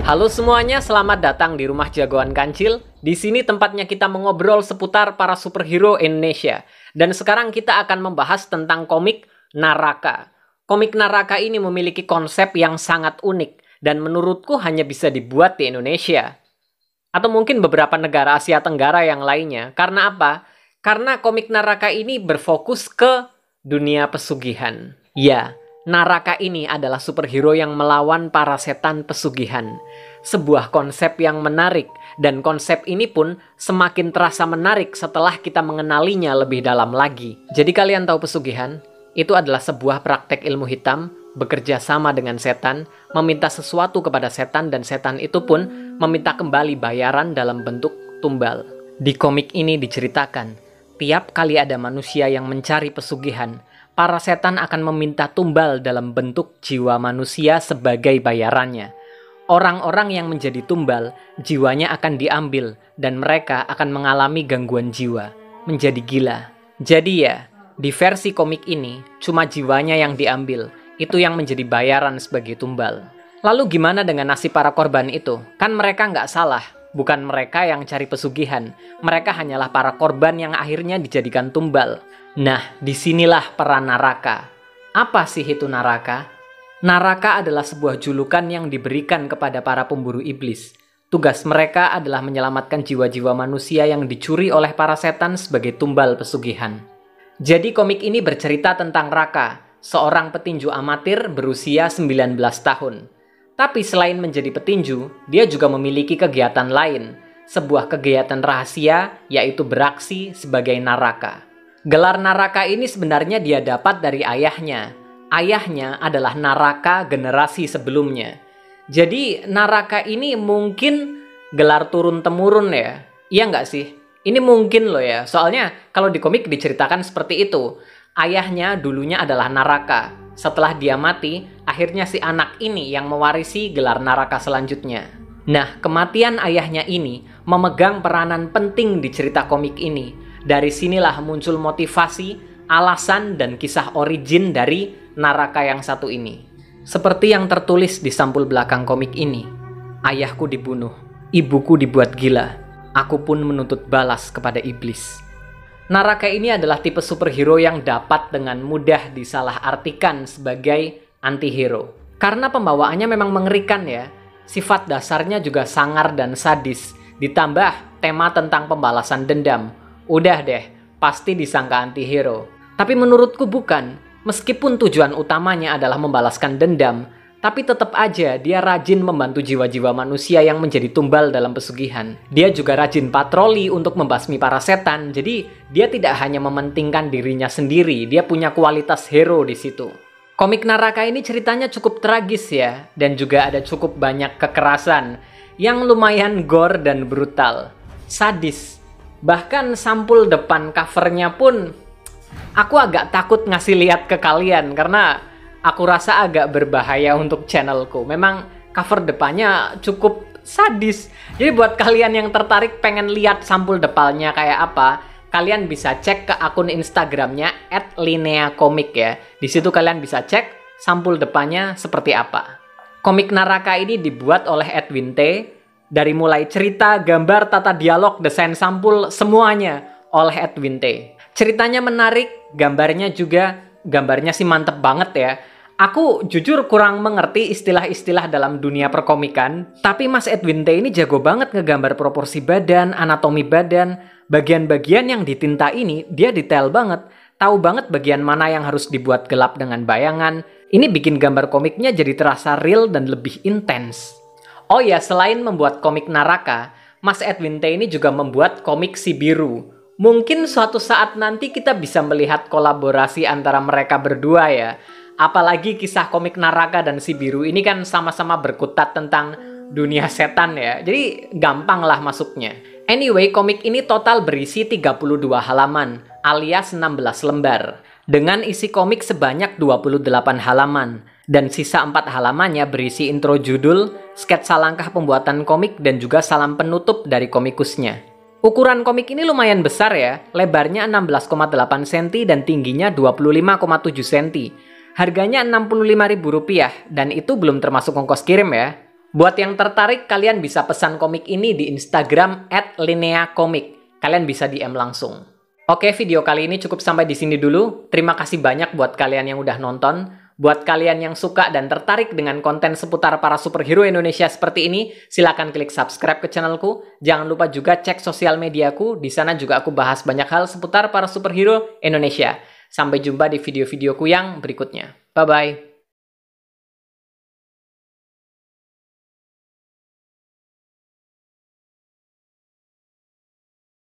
Halo semuanya, selamat datang di Rumah Jagoan Kancil. Di sini tempatnya kita mengobrol seputar para superhero Indonesia. Dan sekarang kita akan membahas tentang komik Naraka. Komik Naraka ini memiliki konsep yang sangat unik dan menurutku hanya bisa dibuat di Indonesia. Atau mungkin beberapa negara Asia Tenggara yang lainnya. Karena apa? Karena komik Naraka ini berfokus ke dunia pesugihan. Ya, Naraka ini adalah superhero yang melawan para setan pesugihan. Sebuah konsep yang menarik, dan konsep ini pun semakin terasa menarik setelah kita mengenalinya lebih dalam lagi. Jadi kalian tahu pesugihan? Itu adalah sebuah praktek ilmu hitam, bekerja sama dengan setan, meminta sesuatu kepada setan, dan setan itu pun meminta kembali bayaran dalam bentuk tumbal. Di komik ini diceritakan, tiap kali ada manusia yang mencari pesugihan, para setan akan meminta tumbal dalam bentuk jiwa manusia sebagai bayarannya. Orang-orang yang menjadi tumbal, jiwanya akan diambil dan mereka akan mengalami gangguan jiwa, menjadi gila. Jadi ya, di versi komik ini, cuma jiwanya yang diambil, itu yang menjadi bayaran sebagai tumbal. Lalu gimana dengan nasib para korban itu? Kan mereka nggak salah, bukan mereka yang cari pesugihan. Mereka hanyalah para korban yang akhirnya dijadikan tumbal. Nah, disinilah peran Naraka. Apa sih itu Naraka? Naraka adalah sebuah julukan yang diberikan kepada para pemburu iblis. Tugas mereka adalah menyelamatkan jiwa-jiwa manusia yang dicuri oleh para setan sebagai tumbal pesugihan. Jadi komik ini bercerita tentang Raka, seorang petinju amatir berusia 19 tahun. Tapi selain menjadi petinju, dia juga memiliki kegiatan lain, sebuah kegiatan rahasia yaitu beraksi sebagai Naraka. Gelar Naraka ini sebenarnya dia dapat dari ayahnya. Ayahnya adalah Naraka generasi sebelumnya. Jadi Naraka ini mungkin gelar turun-temurun ya. Iya nggak sih? Ini mungkin loh ya. Soalnya kalau di komik diceritakan seperti itu. Ayahnya dulunya adalah Naraka. Setelah dia mati, akhirnya si anak ini yang mewarisi gelar Naraka selanjutnya. Nah, kematian ayahnya ini memegang peranan penting di cerita komik ini. Dari sinilah muncul motivasi, alasan, dan kisah origin dari Naraka yang satu ini. Seperti yang tertulis di sampul belakang komik ini. Ayahku dibunuh, ibuku dibuat gila, aku pun menuntut balas kepada iblis. Naraka ini adalah tipe superhero yang dapat dengan mudah disalahartikan sebagai antihero. Karena pembawaannya memang mengerikan ya. Sifat dasarnya juga sangar dan sadis. Ditambah tema tentang pembalasan dendam. Udah deh, pasti disangka antihero. Tapi menurutku bukan. Meskipun tujuan utamanya adalah membalaskan dendam, tapi tetap aja dia rajin membantu jiwa-jiwa manusia yang menjadi tumbal dalam pesugihan. Dia juga rajin patroli untuk membasmi para setan, jadi dia tidak hanya mementingkan dirinya sendiri, dia punya kualitas hero di situ. Komik Naraka ini ceritanya cukup tragis ya, dan juga ada cukup banyak kekerasan yang lumayan gore dan brutal, sadis. Bahkan sampul depan covernya pun aku agak takut ngasih lihat ke kalian karena aku rasa agak berbahaya untuk channelku. Memang cover depannya cukup sadis. Jadi buat kalian yang tertarik pengen lihat sampul depannya kayak apa, kalian bisa cek ke akun Instagramnya @lineacomic ya. Di situ kalian bisa cek sampul depannya seperti apa. Komik Naraka ini dibuat oleh Edwin T. Dari mulai cerita, gambar, tata dialog, desain sampul, semuanya oleh Edwin T. Ceritanya menarik, gambarnya sih mantep banget ya. Aku jujur kurang mengerti istilah-istilah dalam dunia perkomikan, tapi Mas Edwin T ini jago banget ngegambar proporsi badan, anatomi badan, bagian-bagian yang ditinta ini dia detail banget, tahu banget bagian mana yang harus dibuat gelap dengan bayangan. Ini bikin gambar komiknya jadi terasa real dan lebih intens. Oh ya, selain membuat komik Naraka, Mas Edwin T ini juga membuat komik Si Biru. Mungkin suatu saat nanti kita bisa melihat kolaborasi antara mereka berdua ya. Apalagi kisah komik Naraka dan Si Biru ini kan sama-sama berkutat tentang dunia setan ya. Jadi gampang lah masuknya. Anyway, komik ini total berisi 32 halaman alias 16 lembar. Dengan isi komik sebanyak 28 halaman. Dan sisa 4 halamannya berisi intro judul, sketsa langkah pembuatan komik, dan juga salam penutup dari komikusnya. Ukuran komik ini lumayan besar ya, lebarnya 16,8 cm dan tingginya 25,7 cm. Harganya Rp65.000 dan itu belum termasuk ongkos kirim ya. Buat yang tertarik, kalian bisa pesan komik ini di Instagram @lineacomic. Kalian bisa DM langsung. Oke, video kali ini cukup sampai di sini dulu. Terima kasih banyak buat kalian yang udah nonton. Buat kalian yang suka dan tertarik dengan konten seputar para superhero Indonesia seperti ini, silakan klik subscribe ke channelku. Jangan lupa juga cek sosial mediaku. Di sana juga aku bahas banyak hal seputar para superhero Indonesia. Sampai jumpa di video-videoku yang berikutnya. Bye-bye.